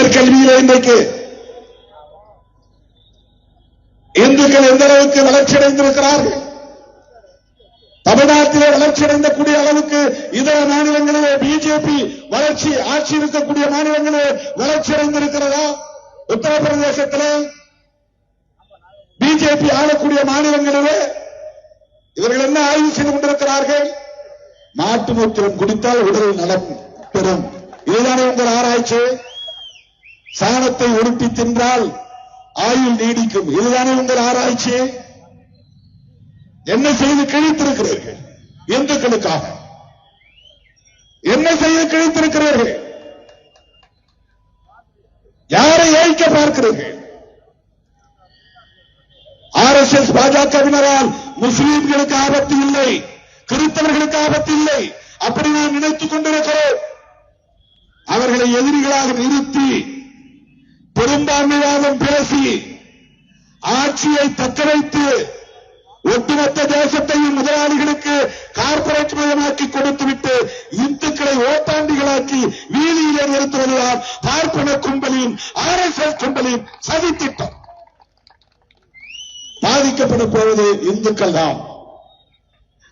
உயர்கல்வியில இன்றைக்கு இந்துக்கள் எந்த அளவுக்கு வளர்ச்சி அடைந்திருக்கிறார்கள். தமிழ்நாட்டிலே வளர்ச்சி அடைந்தக்கூடிய அளவுக்கு இதர மாநிலங்களிலே பிஜேபி வளர்ச்சி ஆட்சி இருக்கக்கூடிய மாநிலங்களிலே வளர்ச்சி அடைந்திருக்கிறதா? உத்தரப்பிரதேசத்திலே பிஜேபி ஆளக்கூடிய மாநிலங்களிலே இவர்கள் என்ன ஆய்வு செய்து கொண்டிருக்கிறார்கள்? மாட்டு மூத்திரம் குடித்தால் உடல் நலம் பெறும். இதுதானே உங்கள் ஆராய்ச்சி. சாணத்தை உருட்டி தின்றால் ஆயுள் நீடிக்கும். இதுதானே உங்கள் ஆராய்ச்சி. என்ன செய்து கிழித்திருக்கிறீர்கள்? இந்துக்களுக்காக என்ன செய்து கிழித்திருக்கிறீர்கள்? யாரை ஏய்க்க பார்க்கிறீர்கள்? RSS பாஜகவினரால் முஸ்லீம்களுக்கு ஆபத்து இல்லை, கிறிஸ்தவர்களுக்கு ஆபத்து இல்லை, அப்படி நாம் நினைத்துக் கொண்டிருக்கிறோம். அவர்களை எதிரிகளாக நிறுத்தி பெரும்பான்மைவாதம் பேசி ஆட்சியை தக்க வைத்து ஒட்டுமொத்த தேசத்தையும் முதலாளிகளுக்கு கார்பரேட் மயமாக்கி கொடுத்துவிட்டு இந்துக்களை ஓட்டாண்டிகளாக்கி வீதியிலே நிறுத்துவதுதான் பார்ப்பன கும்பலின் RSS கும்பலின் சதித்திட்டம். பாதிக்கப்பட போவது இந்துக்கள் தான்.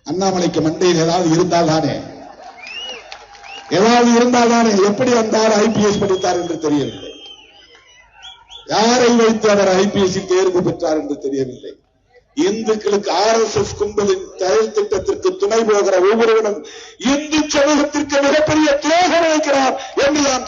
அண்ணாமலைக்கு மண்டையில் ஏதாவது இருந்தால் தானே எப்படி வந்தார் IPS படித்தார் என்று தெரியவில்லை. யாரை வைத்து அவர் IPS தேர்வு பெற்றார் என்று தெரியவில்லை. இந்துக்களுக்கு RSS கும்பலின் செயல் திட்டத்திற்கு துணை போகிற ஒவ்வொருவரும் இந்து சமூகத்திற்கு மிகப்பெரிய துரோகம் வைக்கிறார் என்றுதான்